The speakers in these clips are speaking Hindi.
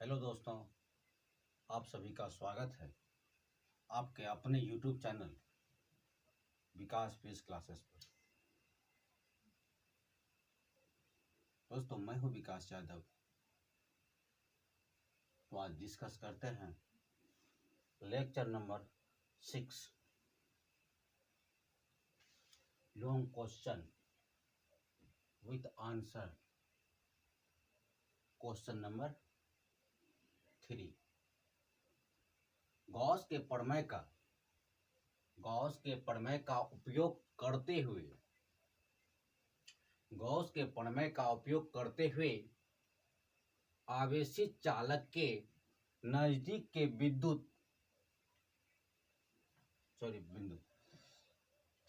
हेलो दोस्तों, आप सभी का स्वागत है आपके अपने YouTube चैनल विकास फिजिक्स क्लासेस पर। दोस्तों, मैं हूं विकास यादव। तो आज डिस्कस करते हैं lecture number 6, long question with answer, question number 3। Gauss के प्रमेय का उपयोग करते हुए आवेशित चालक के नजदीक के बिंदु,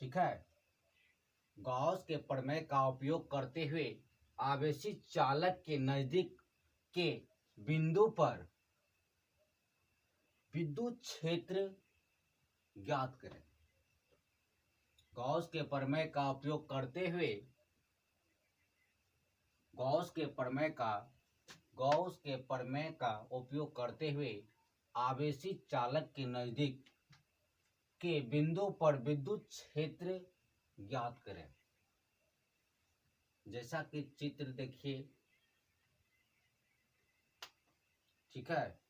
ठीक है। गॉस के प्रमेय का उपयोग करते हुए आवेशित चालक के नजदीक के बिंदु पर विद्युत क्षेत्र ज्ञात करें। गॉस के प्रमेय का उपयोग करते हुए आवेशित चालक के नजदीक के बिंदु पर विद्युत क्षेत्र ज्ञात करें। जैसा कि चित्र देखिए, ठीक है।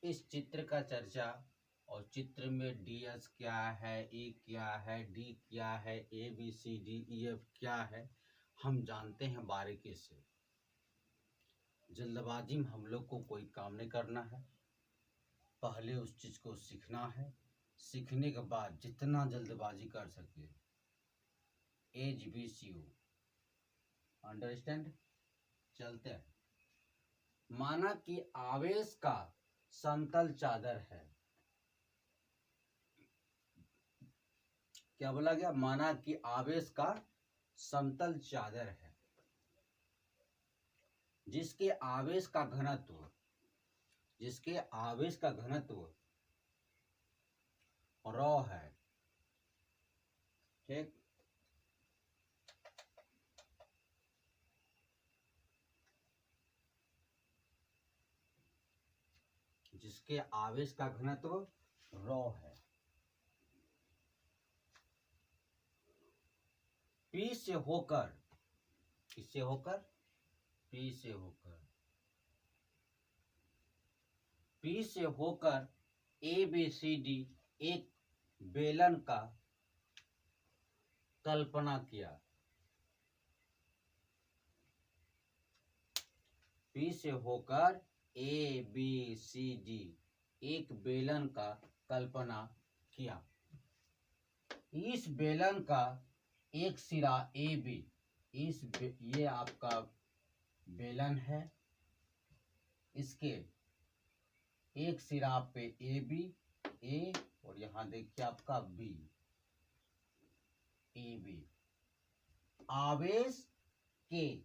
इस चित्र का चर्चा और चित्र में ds क्या है, e क्या है, d क्या है, a b c d e f क्या है, हम जानते हैं बारीकी से। जल्दबाजी में हम लोग को कोई काम नहीं करना है, पहले उस चीज को सीखना है। सीखने के बाद जितना जल्दबाजी कर सके, HBCU, अंडरस्टैंड। चलते हैं। माना कि आवेश का समतल चादर है। क्या बोला गया? माना कि आवेश का समतल चादर है जिसके आवेश का घनत्व रॉ है, ठीक। जिसके आवेश का घनत्व रॉ है। P से होकर ABCD एक बेलन का कल्पना किया। P से होकर ABCD एक बेलन का कल्पना किया। इस बेलन का एक सिरा AB, ये आपका बेलन है, इसके एक सिरा पे AB, A, और यहां देखिए आपका B, AB। आवेश के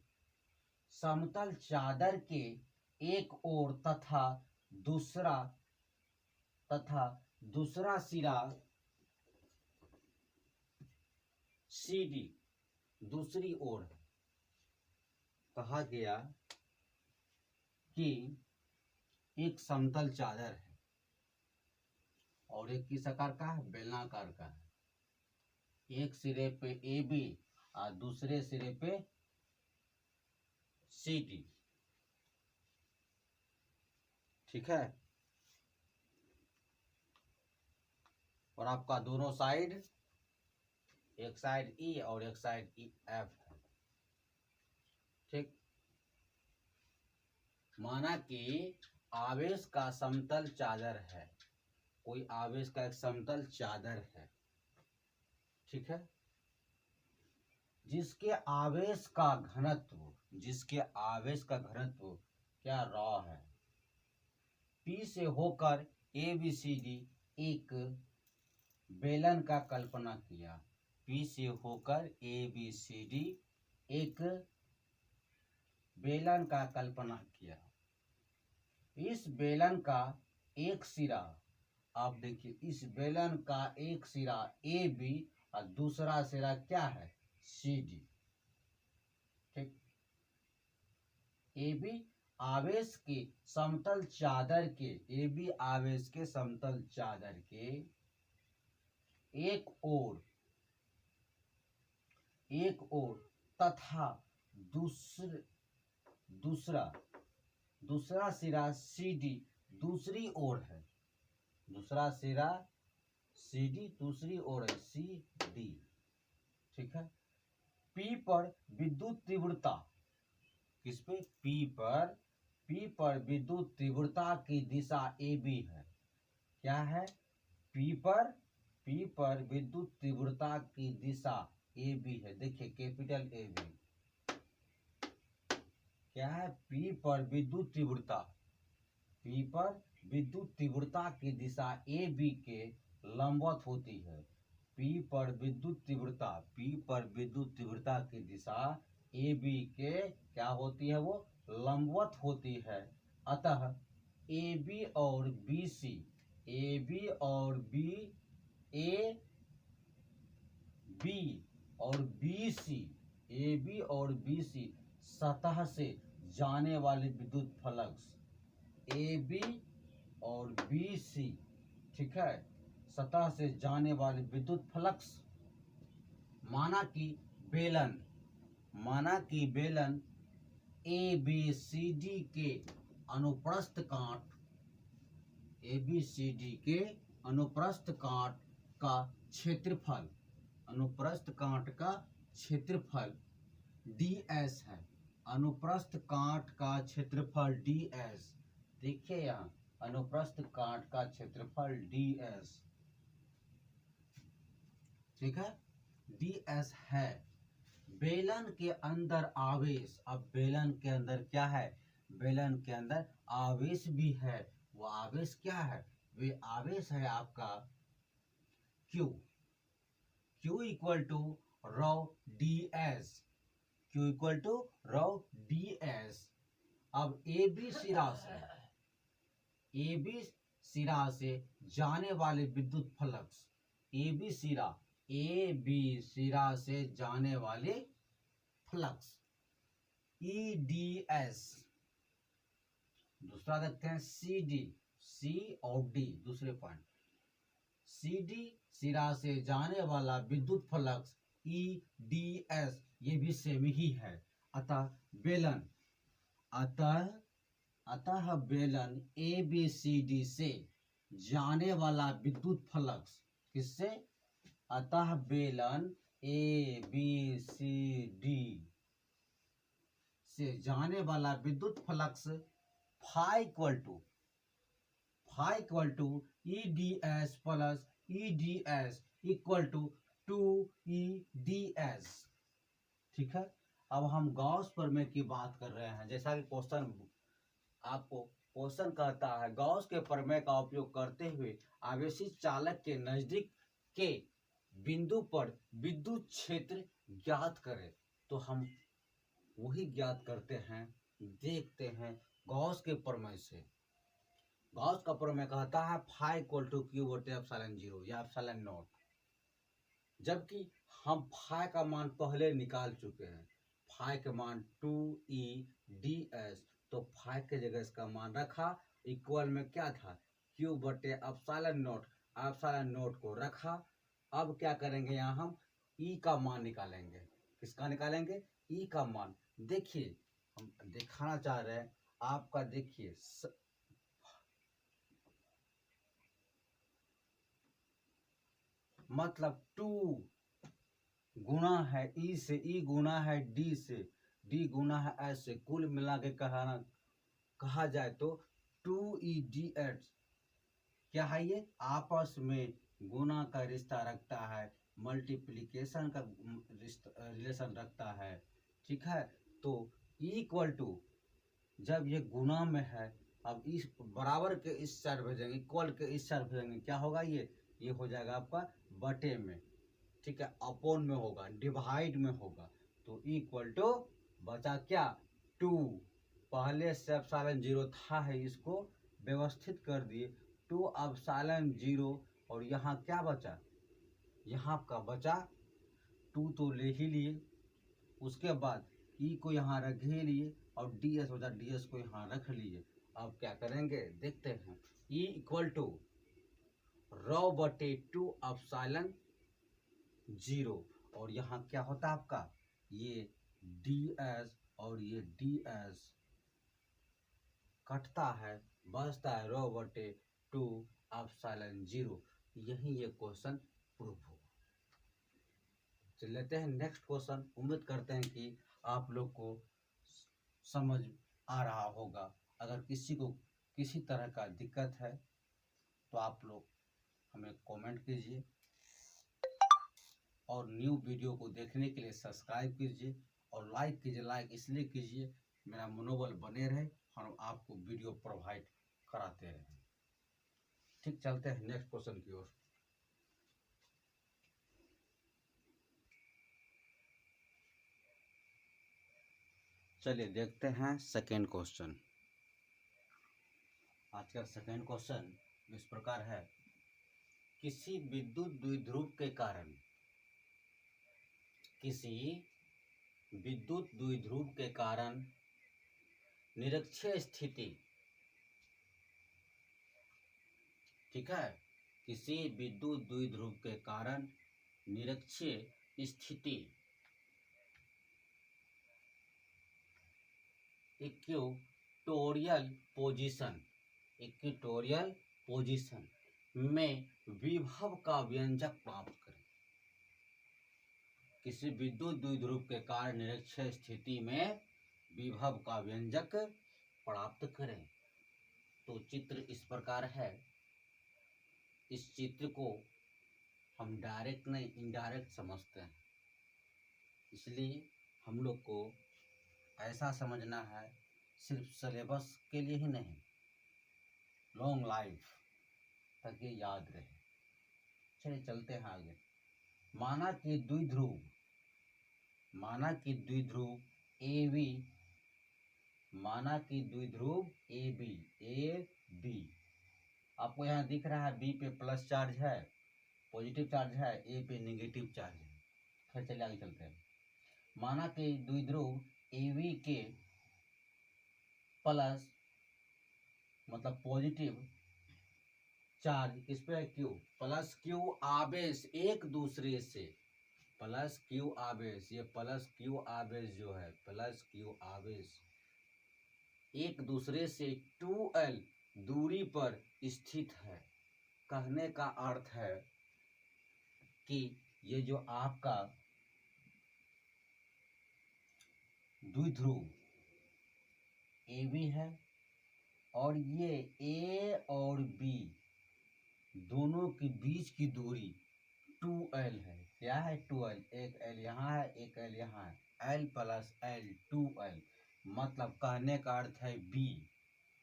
समतल चादर के एक ओर तथा दूसरा सिरा CD दूसरी ओर है। कहा गया कि एक समतल चादर है और एक किस आकार का है? बेलनाकार का है। एक सिरे पे AB और दूसरे सिरे पे CD, ठीक है। और आपका दोनों साइड, एक साइड E और एक साइड F है, ठीक। माना कि आवेश का समतल चादर है, कोई आवेश का एक समतल चादर है, ठीक है, जिसके आवेश का घनत्व क्या? रॉ है। P से होकर ABCD एक बेलन का कल्पना किया। P से होकर ABCD एक बेलन का कल्पना किया। इस बेलन का एक सिरा, आप देखिए, इस बेलन का एक सिरा AB और दूसरा सिरा क्या है? CD, ठीक। AB आवेश के समतल चादर के ए बी आवेश के समतल चादर के एक ओर तथा दूसरा सिरा CD दूसरी ओर है। दूसरा सिरा CD दूसरी ओर है, CD। ठीक है। P पर विद्युत तीव्रता, किस पे? P पर विद्युत तीव्रता की दिशा AB है। क्या है? P पर विद्युत तीव्रता की दिशा AB है। देखिए कैपिटल AB क्या है? P पर विद्युत तीव्रता की दिशा AB के लंबवत होती है। P पर विद्युत तीव्रता की दिशा AB के क्या होती है? वो लंबवत होती है। अतः AB और BC सतह से जाने वाले विद्युत फ्लक्स AB और BC, ठीक है, सतह से जाने वाले विद्युत फ्लक्स। माना कि बेलन ABCD के अनुप्रस्थ काट का क्षेत्रफल ds है। अनुप्रस्थ काट का क्षेत्रफल ds, देखिए यहाँ अनुप्रस्थ काट का क्षेत्रफल ds, ठीक है, ds है। बेलन के अंदर आवेश, अब बेलन के अंदर क्या है? बेलन के अंदर आवेश भी है। वो आवेश क्या है? वे आवेश है आपका Q equal to rho ds, Q equal to rho ds। अब AB सिरा से जाने वाले विद्युत फ्लक्स, AB सिरा से जाने वाले फ्लक्स EDS। दूसरा देखते हैं C और D, दूसरे पॉइंट। CD सिरा से जाने वाला विद्युत फ्लक्स EDS, ये भी सेम ही है। अतः बेलन ABCD से जाने वाला विद्युत फ्लक्स, किससे? अतः बेलन ABCD से जाने वाला विद्युत flux phi equal to EDS plus EDS equal to 2EDS। ठीक है। अब हम गॉस प्रमेय की बात कर रहे हैं। जैसा कि क्वेश्चन कहता है गॉस के प्रमेय का उपयोग करते हुए आवेशित चालक के नजदीक के बिंदु पर विद्युत क्षेत्र ज्ञात करें। तो हम वही ज्ञात करते हैं, देखते हैं गॉस के प्रमेय से। गॉस का प्रमेय कहता है फाई इक्वल टू क्यू बटे एप्सिलॉन 0 या एप्सिलॉन नॉट। जबकि हम फाई का मान पहले निकाल चुके हैं, फाई के मान 2EDS, तो फाई के जगह इसका मान रखा, इक्वल में क्या था? क्यू बटे एप्सिलॉन नॉट को रखा। अब क्या करेंगे? यहाँ हम E का मान निकालेंगे। किसका निकालेंगे? E का मान। देखिए हम दिखाना चाह रहे हैं आपका, देखिए मतलब 2 गुना है E से, E गुना है D से, D गुना है S से, कुल मिला के कहा जाए तो 2EDS क्या है? ये आपस में गुना का रिश्ता रखता है, मल्टीप्लिकेशन का रिलेशन रखता है। ठीक है। तो E इक्वल टू, जब ये गुना में है, अब इस बराबर के इस साइड भेजेंगे, इक्वल के इस साइड भेजेंगे, क्या होगा? ये हो जाएगा आपका बटे में। ठीक है। अपॉन में होगा, डिवाइड में होगा। तो E इक्वल टू बचा क्या? 2। पहले से एप्सिलॉन 0 था है, इसको व्यवस्थित कर दिए, 2 एप्सिलॉन 0, और यहाँ क्या बचा? यहाँ का बचा 2 तो ले ही लिए, उसके बाद E को यहाँ रख ही लिए, और डी एस बचा, डी एस को यहाँ रख लिए। अब क्या करेंगे देखते हैं। ई इक्वल टू रॉ बटे 2 एप्सिलॉन 0, और यहाँ क्या होता है आपका, ये डी एस और ये डी एस कटता है, बचता है रॉ बटे 2 एप्सिलॉन 0। यही ये क्वेश्चन प्रूफ हो। चल लेते हैं नेक्स्ट क्वेश्चन। उम्मीद करते हैं कि आप लोग को समझ आ रहा होगा। अगर किसी को किसी तरह का दिक्कत है तो आप लोग हमें कमेंट कीजिए, और न्यू वीडियो को देखने के लिए सब्सक्राइब कीजिए और लाइक कीजिए। लाइक इसलिए कीजिए मेरा मनोबल बने रहे और हम आपको वीडियो प्रोवाइड कराते रहें। ठीक, चलते हैं नेक्स्ट क्वेश्चन की ओर। चलिए देखते हैं सेकेंड क्वेश्चन। आज का सेकेंड क्वेश्चन इस प्रकार है। किसी विद्युत द्विध्रुव के कारण, किसी विद्युत द्विध्रुव के कारण निरक्षीय स्थिति, ठीक है, किसी विद्युत द्विध्रुव के कारण निरक्षीय स्थिति इक्वेटोरियल पोजीशन, इक्वेटोरियल पोजीशन में विभव का व्यंजक प्राप्त करें। किसी विद्युत द्विध्रुव के कारण निरक्षीय स्थिति में विभव का व्यंजक प्राप्त करें। तो चित्र इस प्रकार है। इस चित्र को हम डायरेक्ट नहीं इनडायरेक्ट समझते हैं, इसलिए हम लोग को ऐसा समझना है, सिर्फ सिलेबस के लिए ही नहीं, लॉन्ग लाइफ तक ये याद रहे। चलिए चलते हैं आगे। माना कि द्विध्रुव, माना कि द्विध्रुव ए बी, माना कि द्विध्रुव ए बी, आपको यहाँ दिख रहा है बी पे प्लस चार्ज है, पॉजिटिव चार्ज है, ए पे नेगेटिव चार्ज है। फिर चलिए आगे चलते हैं। माना कि द्विध्रुव ए बी के प्लस मतलब पॉजिटिव चार्ज किस पे, क्यू, प्लस क्यू आवेश एक दूसरे से, प्लस क्यू आवेश, ये प्लस क्यू आवेश जो है, प्लस क्यू आवेश एक दूसरे से 2L दूरी पर स्थित है। कहने का अर्थ है कि ये जो आपका द्विध्रुव ए बी है और ये ए और बी दोनों के बीच की दूरी 2L है। क्या है 2L, एक L यहाँ है, एक L यहाँ है, L प्लस L 2L। मतलब कहने का अर्थ है B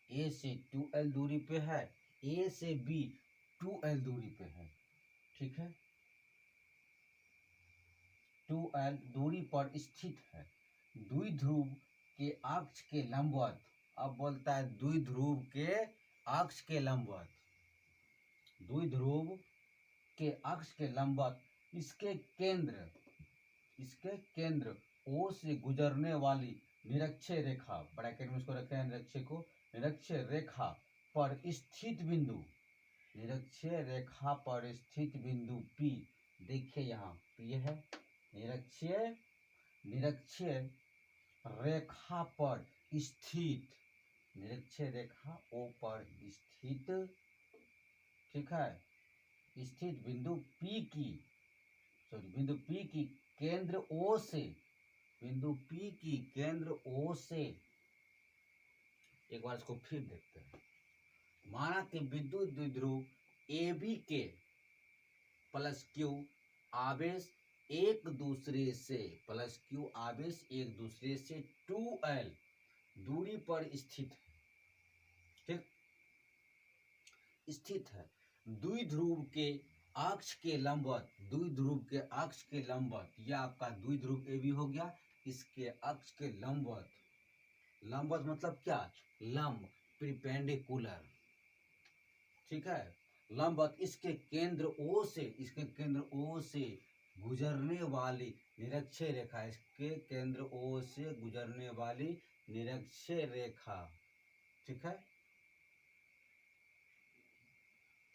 A से 2L दूरी पे है, A से B 2L दूरी पे है। ठीक है, 2L दूरी पर स्थित है। द्विध्रुव के अक्ष के लंबवत, अब बोलता है द्विध्रुव के अक्ष के लंबवत, द्विध्रुव के अक्ष के लंबवत इसके केंद्र O से गुजरने वाली निरक्षीय रेखा, ब्रैकेट में इसको रखे हैं निरक्षीय को, निरक्षीय रेखा पर स्थित बिंदु, निरक्षीय रेखा पर स्थित बिंदु P, देखिए यहाँ P है, निरक्षीय रेखा पर स्थित, निरक्षीय रेखा O पर स्थित, ठीक है, स्थित बिंदु P की, बिंदु P की केंद्र O से, बिंदु P की केंद्र O से, एक बार इसको फिर देखते हैं। माना कि विद्युत द्विध्रुव AB के प्लस Q आवेश एक दूसरे से, प्लस Q आवेश एक दूसरे से 2L दूरी पर स्थित है, ठीक, स्थित है। द्विध्रुव के अक्ष के लंबवत, द्विध्रुव के अक्ष के लंबवत, यह आपका द्विध्रुव ए बी हो गया, इसके अक्ष के लंबवत, लंबवत मतलब क्या, लंब, परपेंडिकुलर, ठीक है, लंबवत इसके केंद्र O से, इसके केंद्र O से गुजरने वाली निरक्षीय रेखा, इसके केंद्र ओ से गुजरने वाली निरक्षीय रेखा, ठीक है,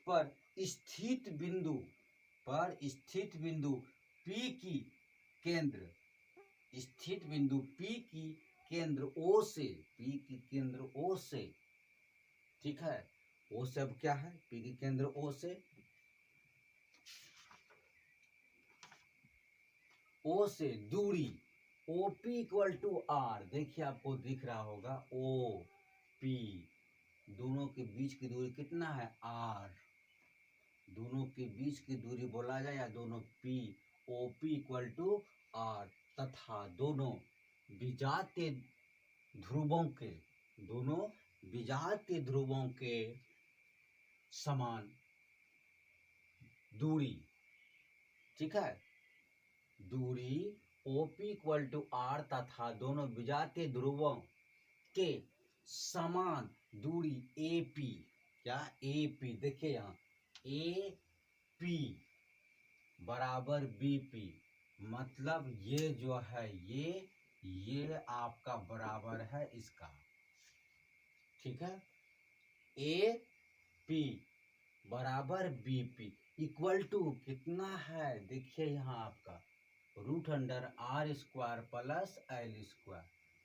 पर स्थित बिंदु P की केंद्र, स्थित बिंदु P की केंद्र O से, P की केंद्र O से, ठीक है, O से अब क्या है, P की केंद्र O से, O से दूरी OP इक्वल टू R, देखिए आपको दिख रहा होगा OP, दोनों के बीच की दूरी कितना है R, दोनों के बीच की दूरी बोला जाए या दोनों P, OP equal to R, तथा दोनों विजातीय ध्रुवों के, दोनों विजातीय ध्रुवों के समान दूरी, ठीक है, दूरी OP इक्वल टू R तथा दोनों विजातीय ध्रुवों के समान दूरी AP, क्या AP, देखिए यहाँ AP बराबर BP, मतलब ये जो है ये आपका बराबर है इसका, ठीक है, AP बराबर BP इक्वल टू कितना है, देखिए यहाँ आपका √R² plus L²,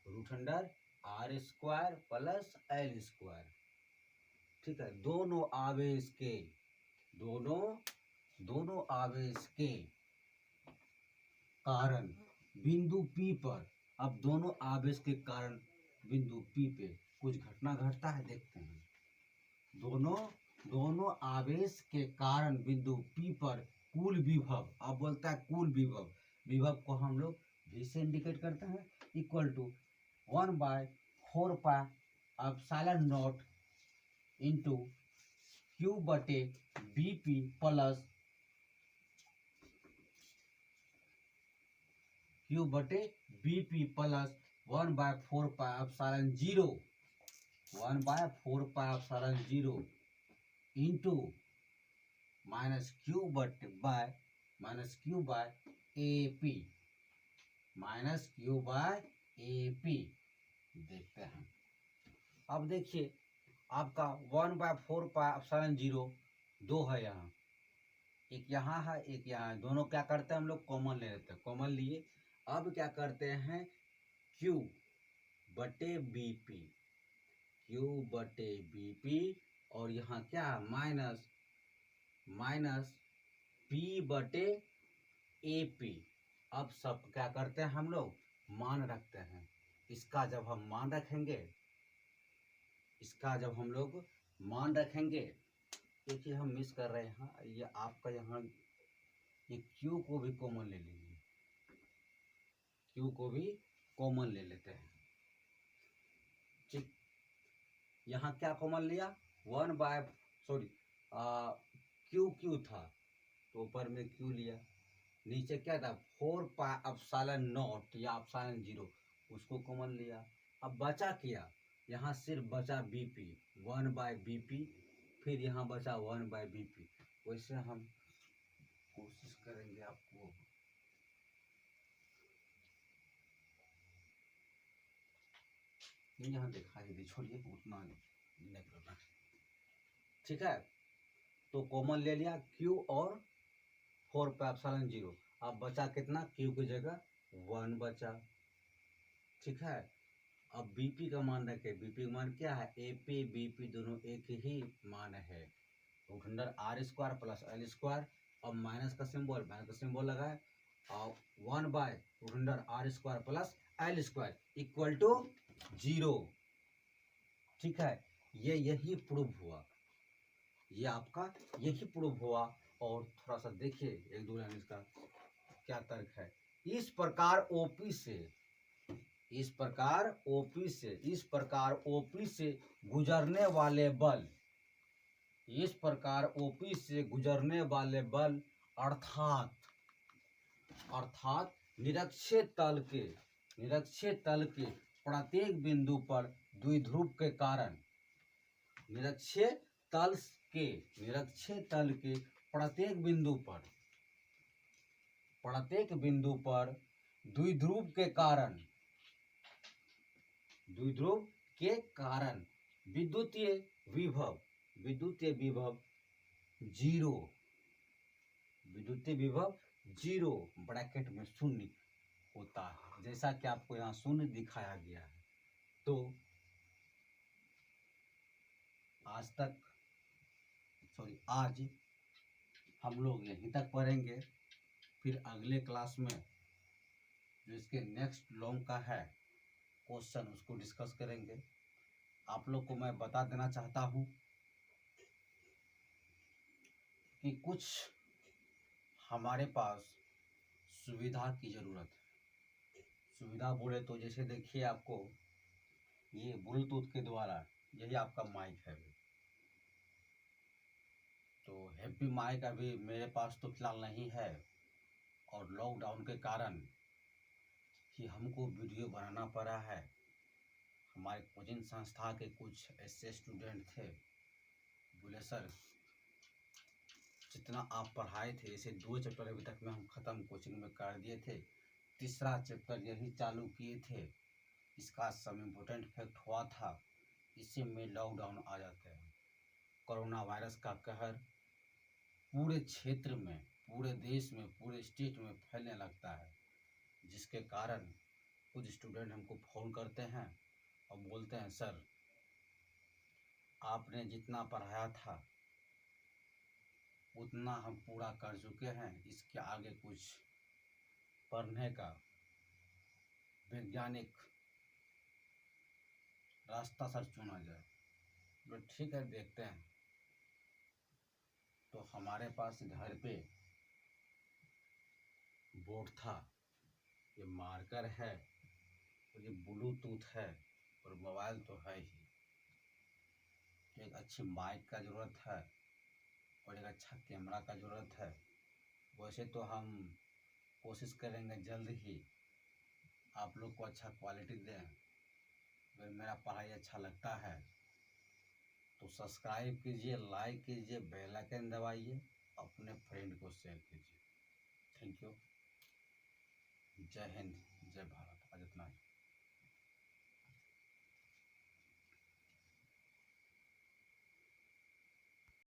√R² plus L², ठीक है, दोनों आवेश के कारण बिंदु P पर, अब दोनों आवेश के कारण बिंदु P पे कुछ घटना घटता है, देखते हैं, दोनों आवेश के कारण बिंदु P पर कुल विभव, अब बोलता है कुल विभव को हम लोग V से इंडिकेट करते हैं, equal to 1/4 pi epsilon naught into Q बटे BP प्लस Q बटे BP plus 1/4 pi epsilon 0, 1/4 pi epsilon 0 into minus Q by AP, minus Q by AP, देखते हैं, अब देखिए आपका 1/4 पाई एप्सिलॉन 0 दो है यहाँ, एक यहाँ है एक यहाँ है, दोनों क्या करते हैं हम लोग कॉमन ले लेते हैं, कॉमन लिए अब क्या करते हैं Q बटे BP और यहाँ क्या माइनस P बटे AP, अब सब क्या करते हैं हम लोग मान रखते हैं, इसका जब हम मान रखेंगे, एक चीज हम मिस कर रहे हैं, ये आपका यहाँ ये Q को भी कॉमन ले लीजिए, Q को भी कॉमन ले लेते हैं, ठीक, यहाँ क्या कॉमन लिया Q था तो ऊपर में Q लिया, नीचे क्या था 4 पाई एप्सिलॉन नॉट या एप्सिलॉन 0, उसको कॉमन लिया, अब बचा क्या, यहाँ सिर्फ बचा BP, 1/BP, फिर यहाँ बचा 1/BP, वैसे हम कोशिश करेंगे आपको यहाँ दिखा ही, छोड़िए उतना नहीं करना, ठीक है, तो कॉमन ले लिया Q और 4 पाई एप्सिलॉन 0, अब बचा कितना, Q की जगह 1 बचा, ठीक है, अब BP का मान रखे, BP का मान क्या है, AP BP दोनों एक ही मान है, √R² प्लस L², अब माइनस का सिंबल लगाए और 1/√R² plus L² equal to 0, ठीक है, ये यही प्रूव हुआ, ये आपका यही प्रूव हुआ, और थोड़ा सा देखिए एक दो लाइन इसका क्या तर्क है, इस प्रकार OP से गुजरने वाले बल, अर्थात निरक्षीय तल के प्रत्येक बिंदु पर द्विध्रुव के कारण, निरक्षीय तल के प्रत्येक बिंदु पर द्विध्रुव के कारण, द्विध्रुव के कारण विद्युतीय विभव, विद्युतीय विभव जीरो, विद्युतीय विभव जीरो ब्रैकेट में शून्य होता है, जैसा कि आपको यहाँ शून्य दिखाया गया है। तो आज हम लोग यहीं तक पढ़ेंगे, फिर अगले क्लास में जो इसके नेक्स्ट लॉन्ग का है क्वेश्चन उसको डिस्कस करेंगे। आप लोग को मैं बता देना चाहता हूँ कि कुछ हमारे पास सुविधा की ज़रूरत है। सुविधा बोले तो जैसे देखिए, आपको ये ब्लूटूथ के द्वारा यही आपका माइक है, तो हैप्पी माइक अभी मेरे पास तो फिलहाल नहीं है, और लॉकडाउन के कारण ही हमको वीडियो बनाना पड़ा है। हमारे कोचिंग संस्था के कुछ ऐसे स्टूडेंट थे, बोले सर जितना आप पढ़ाए थे ऐसे 2 चैप्टर अभी तक में हम ख़त्म कोचिंग में कर दिए थे, तीसरा चैप्टर यही चालू किए थे, इसका सब इम्पोर्टेंट फैक्ट हुआ था, इसी में लॉकडाउन आ जाते हैं। कोरोना वायरस का कहर पूरे क्षेत्र में, पूरे देश में, पूरे स्टेट में फैलने लगता है, जिसके कारण कुछ स्टूडेंट हमको फ़ोन करते हैं और बोलते हैं सर आपने जितना पढ़ाया था उतना हम पूरा कर चुके हैं, इसके आगे कुछ पढ़ने का वैज्ञानिक रास्ता सर चुना जाए। तो ठीक है, देखते हैं। तो हमारे पास घर पे बोर्ड था, ये मार्कर है, और ये ब्लूटूथ है, और मोबाइल तो है ही। एक अच्छी माइक का ज़रूरत है और एक अच्छा कैमरा का ज़रूरत है। वैसे तो हम कोशिश करेंगे जल्द ही आप लोग को अच्छा क्वालिटी दें। अगर मेरा पढ़ाई अच्छा लगता है तो सब्सक्राइब कीजिए, लाइक कीजिए, बेल आइकन दबाइए, अपने फ्रेंड को शेयर कीजिए। Thank you. जय हिंद, जय भारत। आज इतना ही।